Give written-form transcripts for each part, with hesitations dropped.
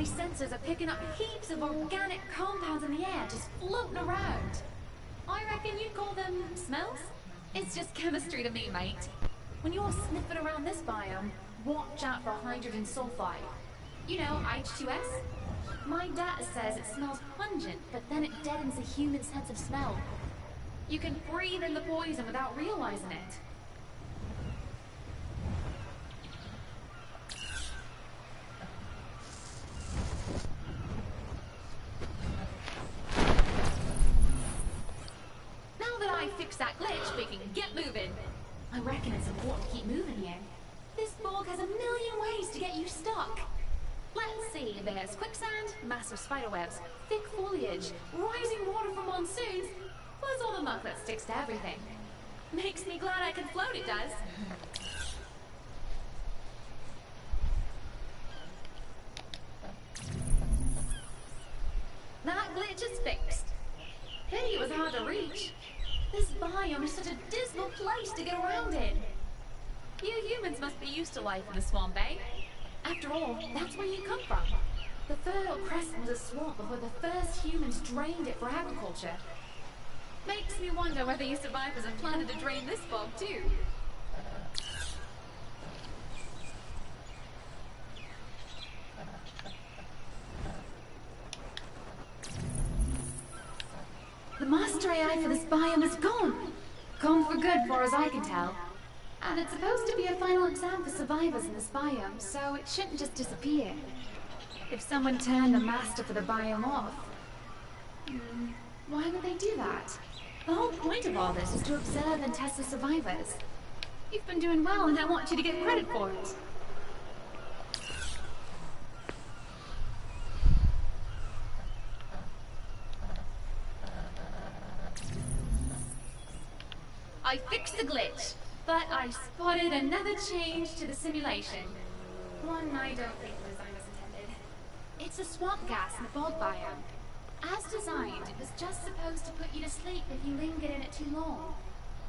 My sensors are picking up heaps of organic compounds in the air just floating around. I reckon you'd call them smells? It's just chemistry to me, mate. When you're sniffing around this biome, watch out for hydrogen sulfide. You know, H2S? My data says it smells pungent, but then it deadens the human sense of smell. You can breathe in the poison without realizing it. Now that I fixed that glitch, we can get moving. I reckon it's important to keep moving here. This bog has a million ways to get you stuck. Let's see, there's quicksand, massive spiderwebs, thick foliage, rising water from monsoons, plus all the muck that sticks to everything. Makes me glad I can float, it does. That glitch is fixed. Pity it was hard to reach. This biome is such a dismal place to get around in. You humans must be used to life in the swamp, eh? After all, that's where you come from. The Fertile Crescent was a swamp before the first humans drained it for agriculture. Makes me wonder whether you survivors have planned to drain this bog too. The master AI for this biome is gone. Gone for good, far as I can tell. And it's supposed to be a final exam for survivors in this biome, so it shouldn't just disappear. If someone turned the master for the biome off, why would they do that? The whole point of all this is to observe and test the survivors. You've been doing well, and I want you to get credit for it. I fixed the glitch. But I spotted another change to the simulation. One I don't think the design was intended. It's a swamp gas in the bog biome. As designed, it was just supposed to put you to sleep if you lingered in it too long.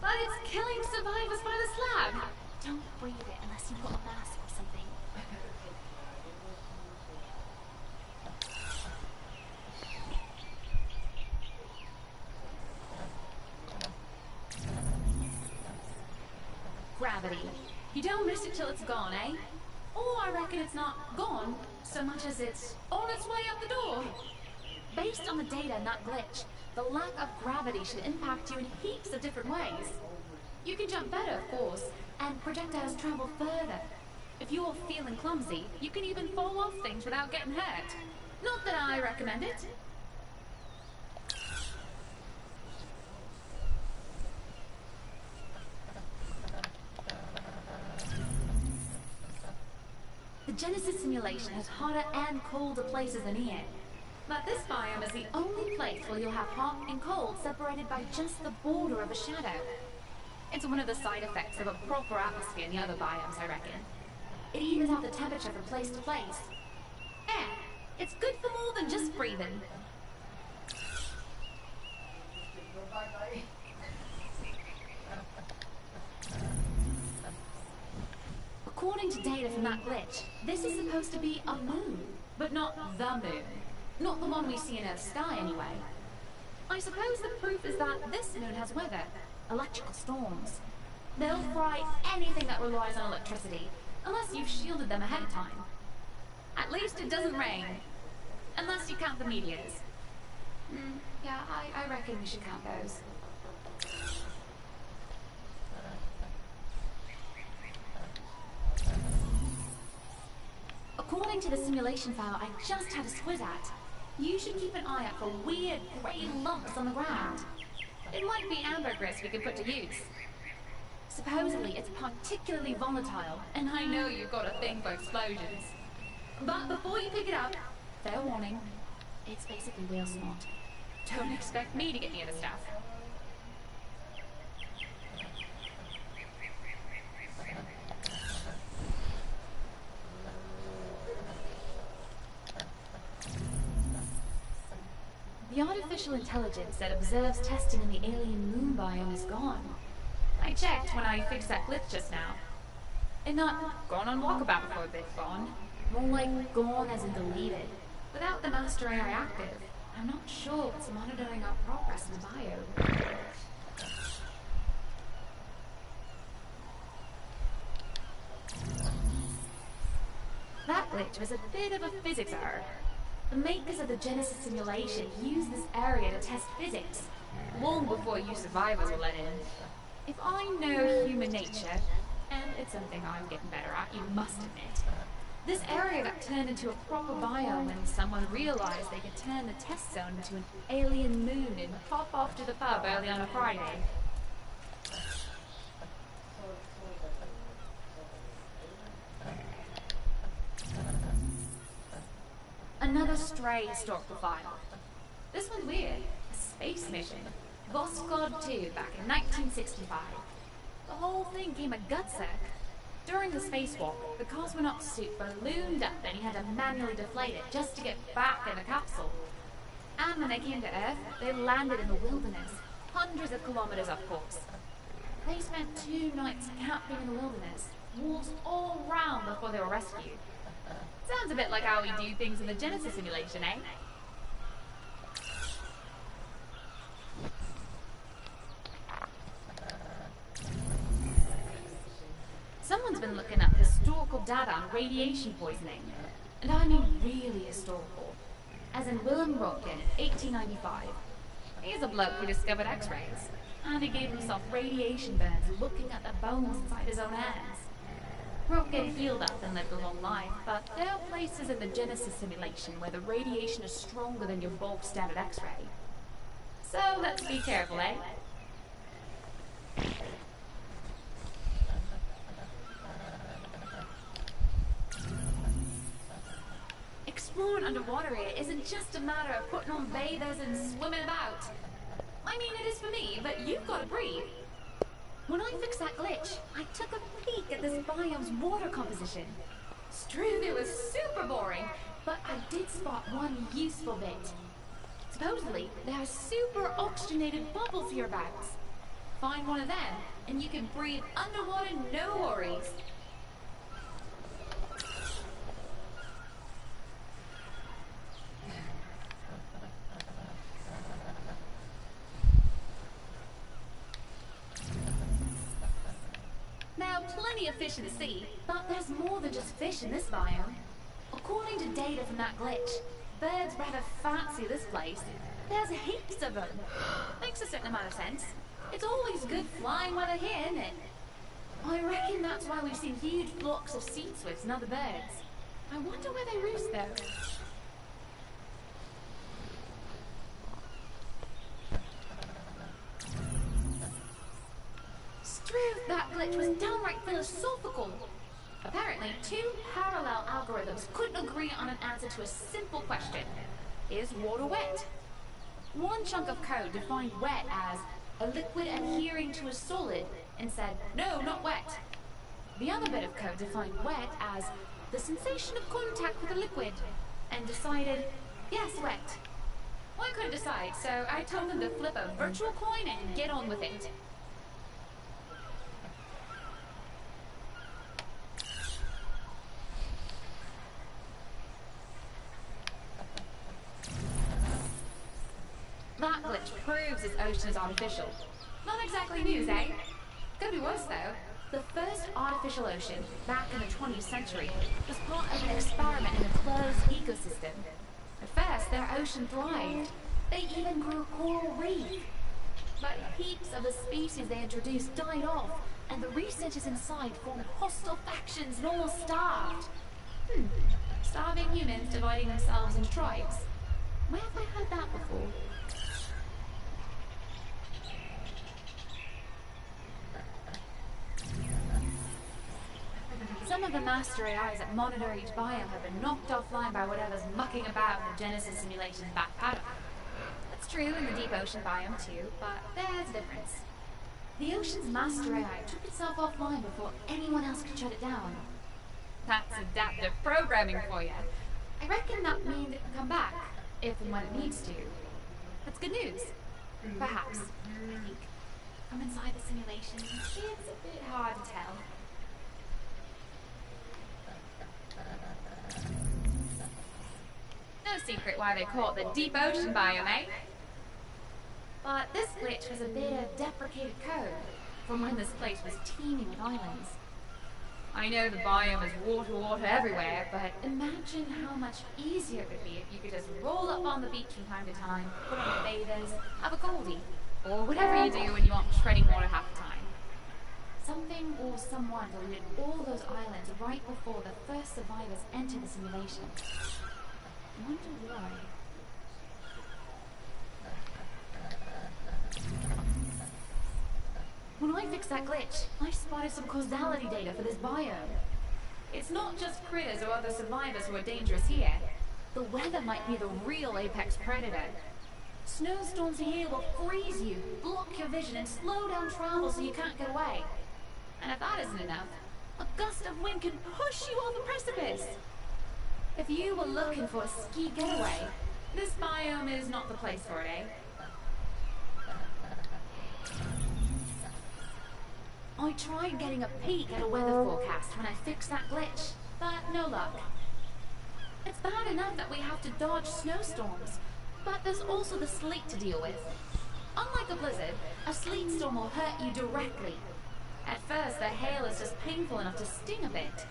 But it's killing survivors by the slab. Don't breathe it unless you've got a mask or something. Gravity. You don't miss it till it's gone, eh? Or I reckon it's not gone so much as it's on its way out the door. Based on the data in that glitch, the lack of gravity should impact you in heaps of different ways. You can jump better, of course, and projectiles travel further. If you're feeling clumsy, you can even fall off things without getting hurt. Not that I recommend it. The Genesis simulation has hotter and colder places than here. But this biome is the only place where you'll have hot and cold separated by just the border of a shadow. It's one of the side effects of a proper atmosphere in the other biomes, I reckon. It evens out the temperature from place to place. And it's good for more than just breathing. According to data from that glitch, this is supposed to be a moon, but not the moon. Not the one we see in Earth's sky, anyway. I suppose the proof is that this moon has weather, electrical storms. They'll fry anything that relies on electricity, unless you've shielded them ahead of time. At least it doesn't rain, unless you count the meteors. Yeah, I reckon we should count those. According to the simulation file I just had a squiz at, you should keep an eye out for weird grey lumps on the ground. It might be ambergris we could put to use. Supposedly it's particularly volatile, and I know you've got a thing for explosions. But before you pick it up, fair warning, it's basically whale snot. Don't expect me to get near the stuff. The artificial intelligence that observes testing in the alien moon biome is gone. I checked when I fixed that glitch just now. And not gone on walkabout for a bit gone. More like gone as in deleted. Without the master AI active, I'm not sure what's monitoring our progress in the biome. That glitch was a bit of a physics error. The makers of the Genesis simulation used this area to test physics, long before you survivors were let in. If I know human nature, and it's something I'm getting better at, you must admit, this area got turned into a proper biome when someone realized they could turn the test zone into an alien moon and pop off to the pub early on a Friday. Another stray historical file. This one's weird. A space mission. Voskhod 2 back in 1965. The whole thing came a gutsuck. During the spacewalk, the cosmonaut's suit ballooned up and he had to manually deflate it just to get back in the capsule. And when they came to Earth, they landed in the wilderness, hundreds of kilometers of course. They spent 2 nights camping in the wilderness, wolves all round before they were rescued. Sounds a bit like how we do things in the Genesis simulation, eh? Someone's been looking up historical data on radiation poisoning. And I mean really historical. As in Willem Röntgen in 1895. He's a bloke who discovered X-rays. And he gave himself radiation burns looking at the bones inside his own hands. Röntgen healed up and lived a long life, but there are places in the Genesis simulation where the radiation is stronger than your bulk standard X-ray. So let's be careful, eh? Exploring underwater here isn't just a matter of putting on bathers and swimming about. I mean, it is for me, but you've got to breathe. When I fixed that glitch, I took a peek at this biome's water composition. It's true, it was super boring, but I did spot one useful bit. Supposedly, there are super oxygenated bubbles hereabouts. Find one of them, and you can breathe underwater, no worries. Now, plenty of fish in the sea, but there's more than just fish in this biome. According to data from that glitch, birds rather fancy this place. There's heaps of them. Makes a certain amount of sense. It's always good flying weather here, isn't it? I reckon that's why we've seen huge flocks of sea swifts and other birds. I wonder where they roost though. True, that glitch was downright philosophical. Apparently, 2 parallel algorithms couldn't agree on an answer to a simple question. Is water wet? One chunk of code defined wet as a liquid adhering to a solid and said, no, not wet. The other bit of code defined wet as the sensation of contact with a liquid and decided, yes, wet. Well, I couldn't decide, so I told them to flip a virtual coin and get on with it. That glitch proves this ocean is artificial. Not exactly news, eh? Could be worse though. The first artificial ocean, back in the 20th century, was part of an experiment in a closed ecosystem. At first, their ocean thrived. They even grew a coral reef. But heaps of the species they introduced died off, and the researchers inside formed hostile factions and almost starved. Starving humans dividing themselves into tribes. Where have I heard that before? Some of the master AIs that monitor each biome have been knocked offline by whatever's mucking about in the Genesis simulation's back paddock. That's true in the deep ocean biome too, but there's a difference. The ocean's master AI took itself offline before anyone else could shut it down. That's adaptive programming for you. I reckon that means it can come back, if and when it needs to. That's good news. Perhaps. I think. From inside the simulation, it's a bit hard to tell. No secret why they call it the deep ocean biome, eh? But this glitch was a bit of deprecated code from when this place was teeming with islands. I know the biome is water everywhere, but imagine how much easier it would be if you could just roll up on the beach from time to time, put on a bathers, have a goldie, or whatever you do when you want treading water half the time. Something or someone deleted all those islands right before the first survivors entered the simulation. I wonder why. When I fixed that glitch, I spotted some causality data for this biome. It's not just critters or other survivors who are dangerous here. The weather might be the real apex predator. Snowstorms here will freeze you, block your vision, and slow down travel so you can't get away. And if that isn't enough, a gust of wind can push you off a precipice. If you were looking for a ski getaway, this biome is not the place for it, eh? I tried getting a peek at a weather forecast when I fixed that glitch, but no luck. It's bad enough that we have to dodge snowstorms, but there's also the sleet to deal with. Unlike a blizzard, a sleet storm will hurt you directly. At first, the hail is just painful enough to sting a bit.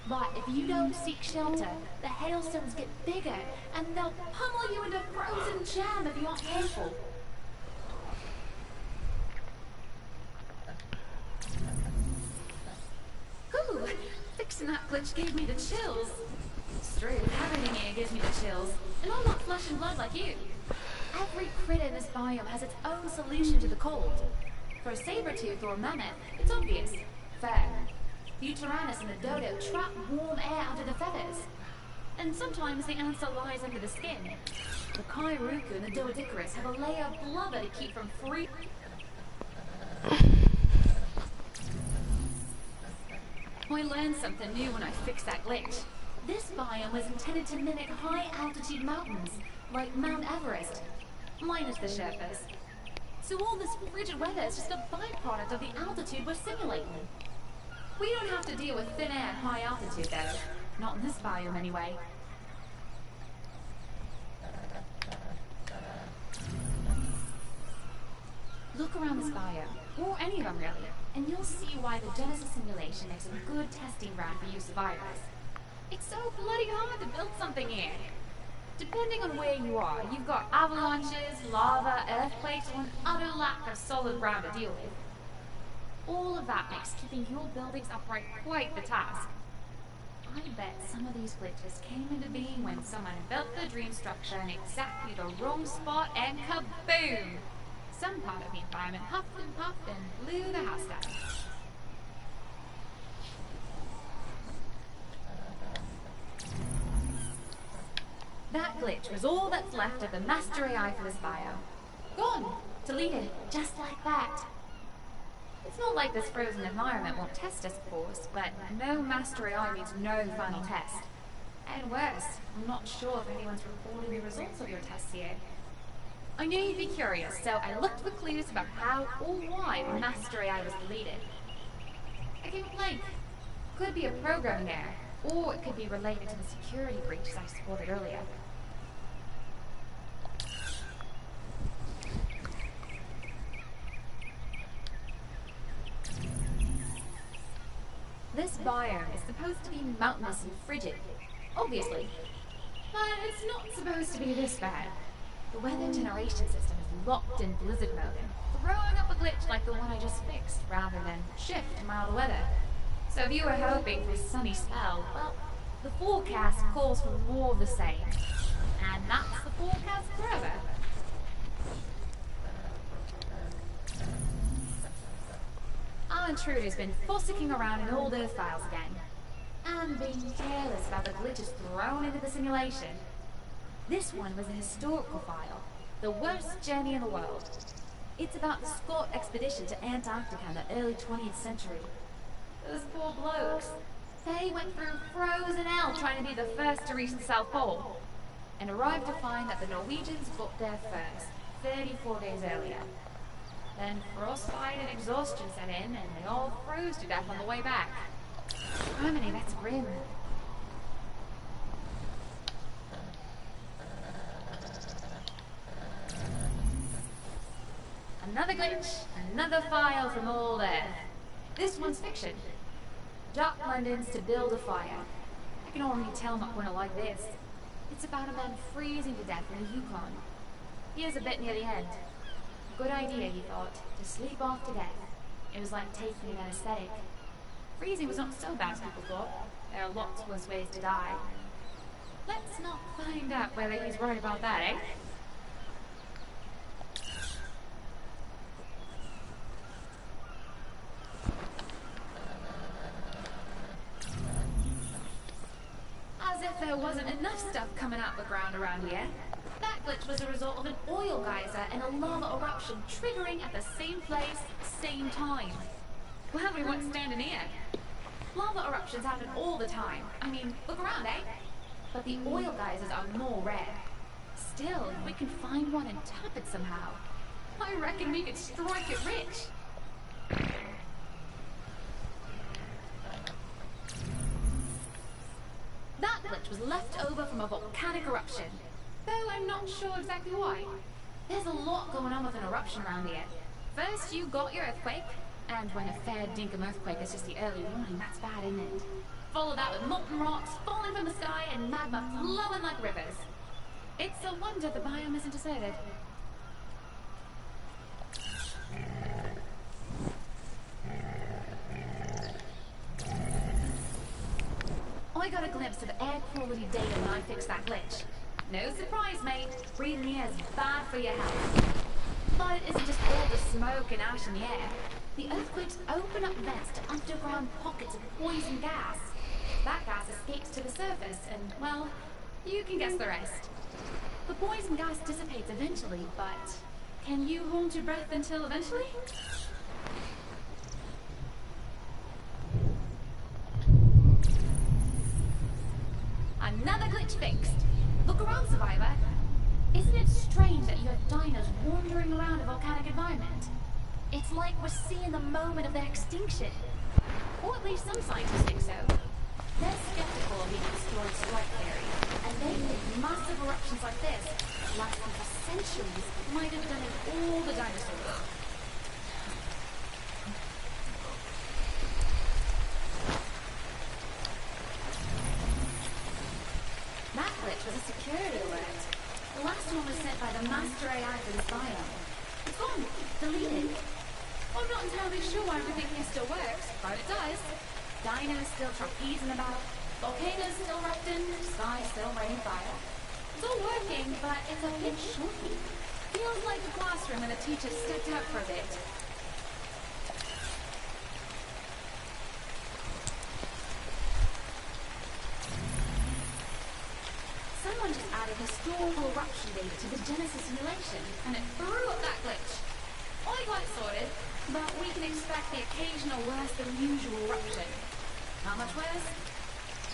But if you don't seek shelter, the hailstones get bigger, and they'll pummel you into frozen jam if you aren't careful. Ooh, fixing that glitch gave me the chills. It's true, everything here gives me the chills, and I'm not flesh and blood like you. Every critter in this biome has its own solution to the cold. For a saber-tooth or a mammoth, it's obvious. Fair. The Uteranus and the dodo trap warm air under the feathers. And sometimes the answer lies under the skin. The Kairuku and the Doedicarus have a layer of blubber to keep from free... I learned something new when I fixed that glitch. This biome was intended to mimic high-altitude mountains, like Mount Everest, minus the Sherpas. So all this frigid weather is just a byproduct of the altitude we're simulating. We don't have to deal with thin air at high altitude though. Not in this biome anyway. Look around this biome, or any of them really, and you'll see why the Genesis simulation makes a good testing ground for you survivors. It's so bloody hard to build something here. Depending on where you are, you've got avalanches, lava, earthquakes, or an utter lack of solid ground to deal with. All of that makes keeping your buildings upright quite the task. I bet some of these glitches came into being when someone built the dream structure in exactly the wrong spot and kaboom! Some part of the environment huffed and puffed and blew the house down. That glitch was all that's left of the master AI for this bio. Gone! Deleted, just like that. It's not like this frozen environment won't test us, of course, but no master AI means no final test. And worse, I'm not sure if anyone's recording the results of your tests here. I knew you'd be curious, so I looked for clues about how or why the master AI was deleted. I came blank. Could be a programming error, or it could be related to the security breaches I spotted earlier. This biome is supposed to be mountainous and frigid, obviously. But it's not supposed to be this bad. The weather generation system is locked in blizzard mode and throwing up a glitch like the one I just fixed, rather than shift to mild weather. So if you were hoping for a sunny spell, well, the forecast calls for more of the same. And that's the forecast forever. Our intruder's been fossicking around in old Earth files again, and being careless about the glitches thrown into the simulation. This one was a historical file, the worst journey in the world. It's about the Scott expedition to Antarctica in the early 20th century. Those poor blokes. They went through frozen hell trying to be the first to reach the South Pole, and arrived to find that the Norwegians got there first, 34 days earlier. Then frostbite and exhaustion set in, and they all froze to death on the way back. Criminy, that's grim. Another glitch, another file from old Earth. This one's fiction. Jack London's to build a fire. I can already tell I'm not going to like this. It's about a man freezing to death in the Yukon. Here's a bit near the end. Good idea, he thought, to sleep off to death. It was like taking an anesthetic. Freezing was not so bad as people thought. There are lots worse ways to die. Let's not find out whether he's right about that, eh? As if there wasn't enough stuff coming out the ground around here. That glitch was a result of an oil geyser and a lava eruption triggering at the same place, same time. Glad we weren't standing here. Lava eruptions happen all the time. I mean, look around, eh? But the oil geysers are more rare. Still, if we can find one and tap it somehow, I reckon we could strike it rich. That glitch was left over from a volcanic eruption, though I'm not sure exactly why. There's a lot going on with an eruption around here. First, you got your earthquake, and when a fair dinkum earthquake is just the early warning, that's bad, isn't it? Follow that with molten rocks falling from the sky and magma flowing like rivers. It's a wonder the biome isn't deserted. I got a glimpse of air quality data when I fixed that glitch. No surprise, mate. Breathing air is bad for your health. But it isn't just all the smoke and ash in the air. The earthquakes open up vents to underground pockets of poison gas. That gas escapes to the surface and, well, you can guess the rest. The poison gas dissipates eventually, but can you hold your breath until eventually? Another glitch fixed. Look around, Survivor. Isn't it strange that you have dinos wandering around a volcanic environment? It's like we're seeing the moment of their extinction. Or at least some scientists think so. They're skeptical of the asteroid strike theory, and they think massive eruptions like this, lasting for centuries, might have done in all the dinosaurs. That glitch was a security alert. The last one was sent by the master AI for this biome. It's gone. Deleted. I'm not entirely sure why everything here still works, but it does. Dinos still trapezing about, volcanoes still erupting, sky still raining fire. It's all working, but it's a bit shorty. Feels like a classroom when the teacher stepped out for a bit. Someone just added historical eruption data to the Genesis simulation, and it threw up that glitch. I got it sorted, but we can expect the occasional worse than usual eruption. How much worse?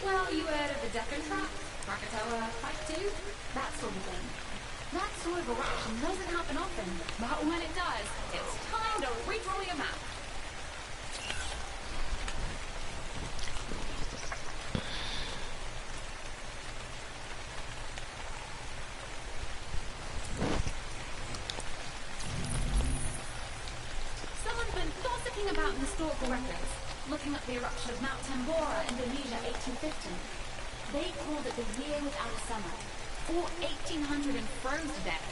Well, you heard of the Deccan Trap, Krakatoa, Type 2, that sort of thing. That sort of eruption doesn't happen often, but when it does, it's time to redraw your map. About historical records, looking up the eruption of Mount Tambora, Indonesia, 1815. They called it the year without a summer, or 1800 and froze to death.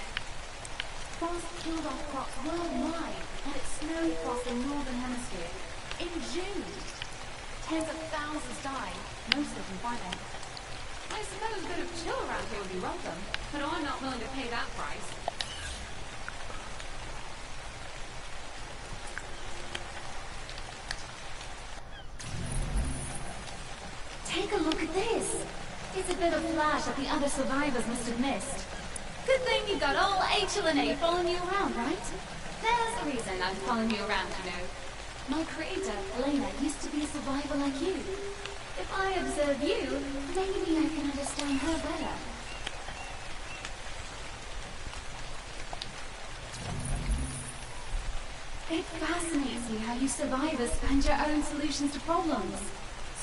Frost killed off crops worldwide, and it snowed across the northern hemisphere. In June, tens of thousands died, most of them fighting. I suppose a bit of chill around here would be welcome, but I'm not willing to pay that price. Take a look at this. It's a bit of flash that the other survivors must have missed. Good thing you got all HLNA following you around, right? There's a reason I'm following you around, you know. My creator, Elena, used to be a survivor like you. If I observe you, maybe I can understand her better. It fascinates me how you survivors find your own solutions to problems.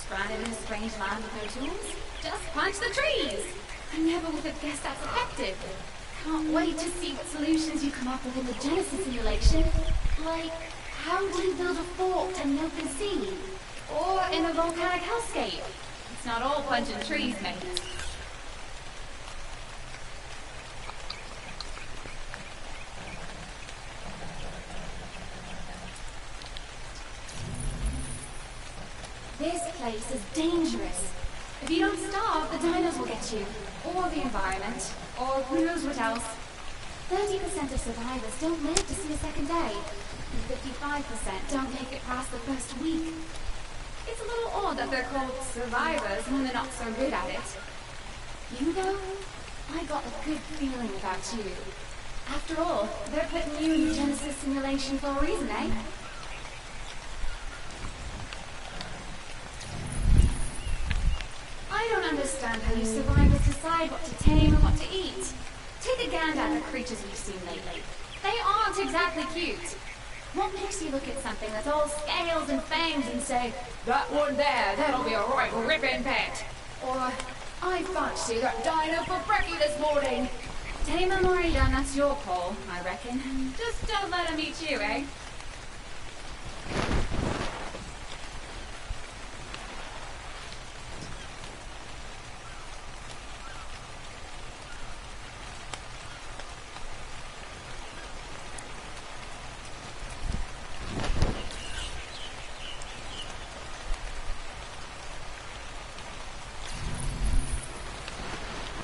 Stranded in a strange land with no tools? Just punch the trees! I never would have guessed that's effective. Can't wait to see what solutions you come up with in the Genesis simulation. Like, how do you build a fort in an open sea? Or in a volcanic hellscape? It's not all punching trees, mate. This place is dangerous. If you don't starve, the dinos will get you. Or the environment. Or who knows what else. 30% of survivors don't live to see a second day. And 55% don't make it past the first week. It's a little odd that they're called survivors when they're not so good at it. You though? I got a good feeling about you. After all, they're putting you in the Genesis simulation for a reason, eh? I don't understand how you survivors decide what to tame and what to eat. Take a gander at the creatures we've seen lately. They aren't exactly cute. What makes you look at something that's all scales and fangs and say, "That one there, that'll be a right ripping pet"? Or, "I fancy that dino for brekkie this morning"? Tame them or eat them, that's your call, I reckon. Just don't let them eat you, eh?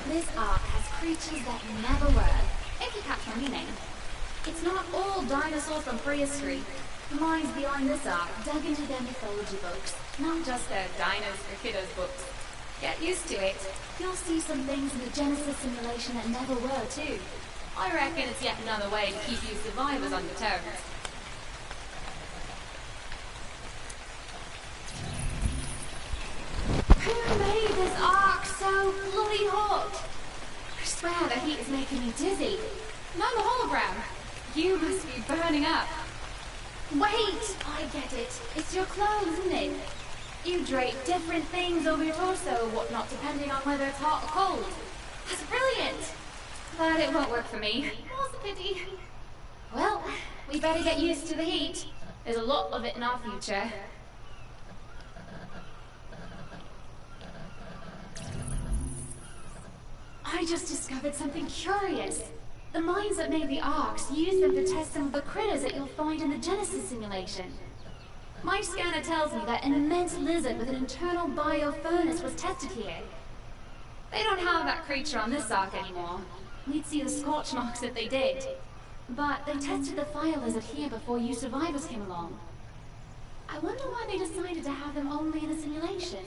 This Ark has creatures that never were, if you catch my meaning. It's not all dinosaurs from prehistory. The minds behind this Ark dug into their mythology books, not just their Dinos for Kiddos books. Get used to it. You'll see some things in the Genesis simulation that never were, too. I reckon it's yet another way to keep you survivors on your toes. Who made this Ark so bloody hot? I swear the heat is making me dizzy. And I'm a hologram. You must be burning up. Wait! I get it. It's your clothes, isn't it? You drape different things over your torso or whatnot depending on whether it's hot or cold. That's brilliant! But it won't work for me. What's the pity? Well, we better get used to the heat. There's a lot of it in our future. I just discovered something curious. The minds that made the Arks used them to test some of the critters that you'll find in the Genesis simulation. My scanner tells me that an immense lizard with an internal biofurnace was tested here. They don't have that creature on this Ark anymore. We'd see the scorch marks if they did. But they tested the fire lizard here before you survivors came along. I wonder why they decided to have them only in the simulation.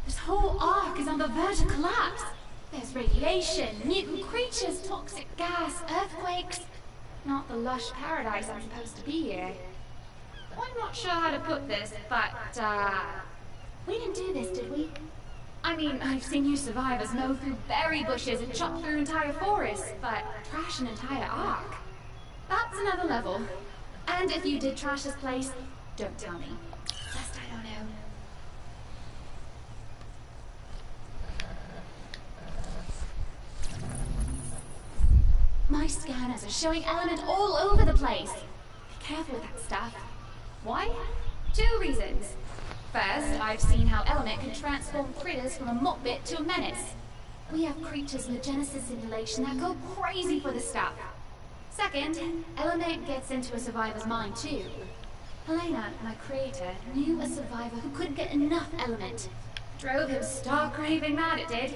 This whole Ark is on the verge of collapse. There's radiation, mutant creatures, toxic gas, earthquakes. Not the lush paradise I'm supposed to be here. I'm not sure how to put this, but, we didn't do this, did we? I mean, I've seen you survivors mow through berry bushes and chop through entire forests, but trash an entire Ark? That's another level. And if you did trash this place, don't tell me. Lest I don't know. My scanners are showing element all over the place. Be careful with that stuff. Why? 2 reasons. First, I've seen how element can transform critters from a mockbit to a menace. We have creatures in the Genesis simulation that go crazy for this stuff. Second, element gets into a survivor's mind too. Helena, my creator, knew a survivor who couldn't get enough element. Drove him stark raving mad, it did.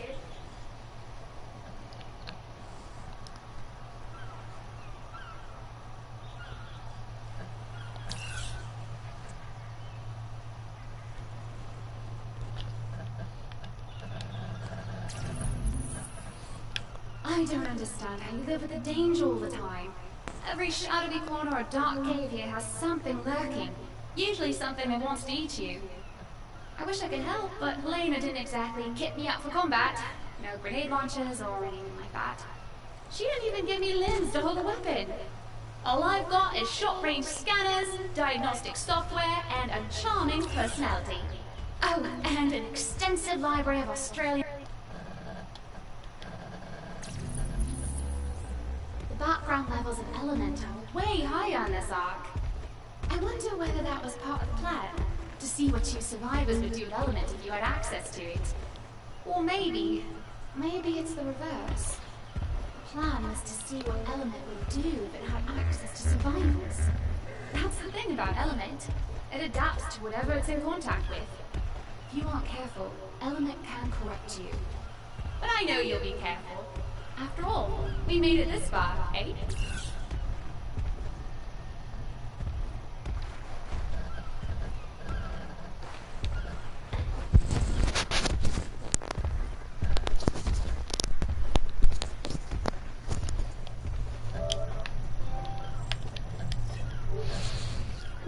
I don't understand how you live with the danger all the time. Every shadowy corner or dark cave here has something lurking. Usually something that wants to eat you. I wish I could help, but Helena didn't exactly kit me up for combat. No grenade launchers or anything like that. She didn't even give me limbs to hold a weapon. All I've got is short-range scanners, diagnostic software, and a charming personality. Oh, and an extensive library of Australian... The background levels of element are way higher on this Ark. I wonder whether that was part of the plan, to see what you survivors would do with element if you had access to it. Or maybe it's the reverse. The plan was to see what element would do if it had access to survivors. That's the thing about element. It adapts to whatever it's in contact with. If you aren't careful, element can corrupt you. But I know you'll be careful. After all, we made it this far, eh?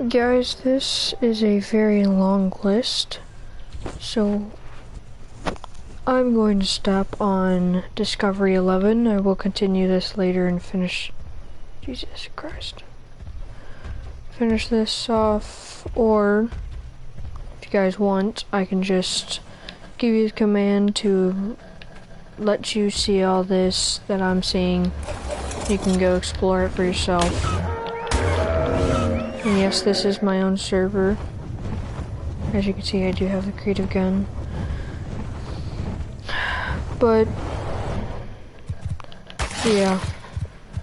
Guys, this is a very long list, so I'm going to stop on Discovery 11. I will continue this later and finish... Jesus Christ. Finish this off, or if you guys want, I can just give you the command to let you see all this that I'm seeing. You can go explore it for yourself. And yes, this is my own server. As you can see, I do have the creative gun. But yeah,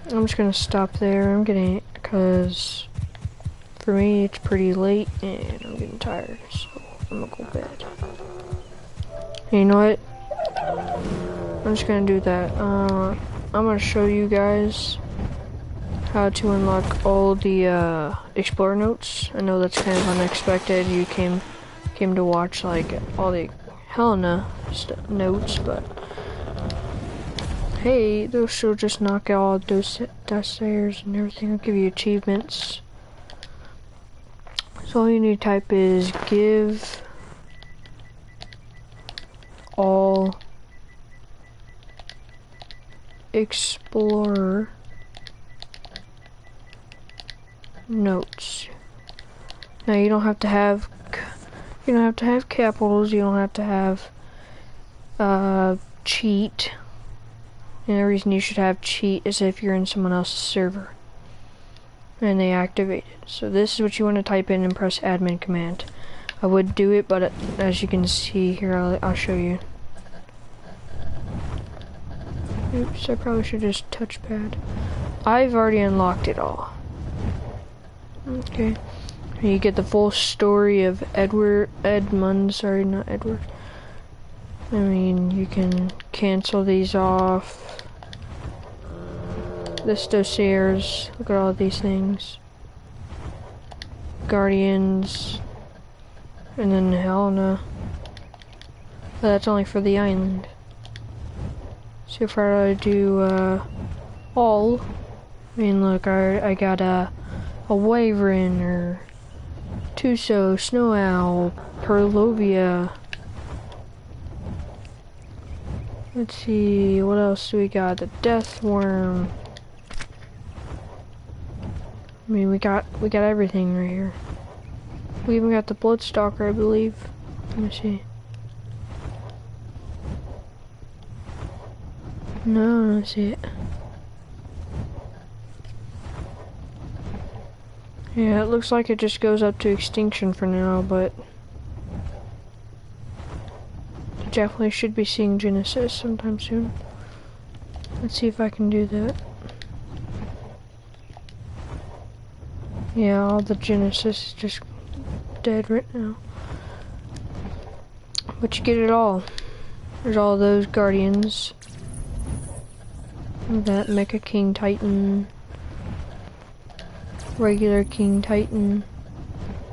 I'm just gonna stop there. I'm getting, because for me it's pretty late and I'm getting tired, so I'm gonna go to bed. And you know what? I'm just gonna do that. I'm gonna show you guys how to unlock all the Explorer notes. I know that's kind of unexpected. You came to watch like all the Helena notes, but hey, those should just knock out all those dossiers and everything. I'll give you achievements. So all you need to type is give all Explorer notes. Now you don't have to have capitals. You don't have to have cheat. And the reason you should have cheat is if you're in someone else's server and they activate it. So this is what you want to type in and press admin command. I would do it, but as you can see here, I'll show you. Oops, I probably should just touchpad. I've already unlocked it all. Okay. You get the full story of Edmund, sorry, not Edward. I mean, you can cancel these off. This dossiers, look at all these things. Guardians, and then Helena. But that's only for the island. So if I do all, I mean, look, I got a Wyvern, or Tuso, Snow Owl, Perlovia. Let's see, what else do we got? The Death Worm. I mean, we got everything right here. We even got the Bloodstalker, I believe. Let me see. No, I don't see it. Yeah, it looks like it just goes up to extinction for now, but you definitely should be seeing Genesis sometime soon. Let's see if I can do that. Yeah, all the Genesis is just dead right now. But you get it all. There's all those Guardians. That Mecha King Titan. Regular King Titan.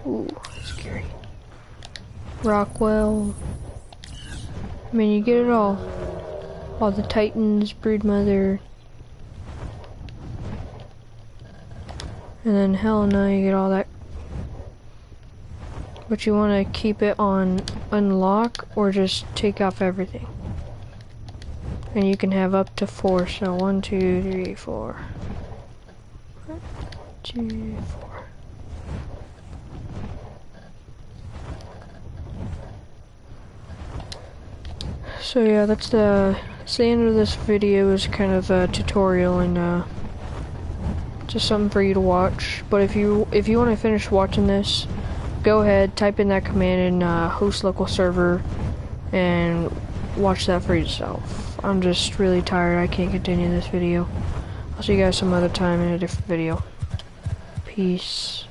Ooh, scary. Rockwell. I mean, you get it all. All the Titans, Broodmother. And then Helena, you get all that. But you want to keep it on unlock or just take off everything. And you can have up to 4, so 1, 2, 3, 4. G4. So yeah, that's the end of this video. Is kind of a tutorial and just something for you to watch. But if you want to finish watching this, go ahead, type in that command in host local server and watch that for yourself. I'm just really tired. I can't continue this video. I'll see you guys some other time in a different video. Peace.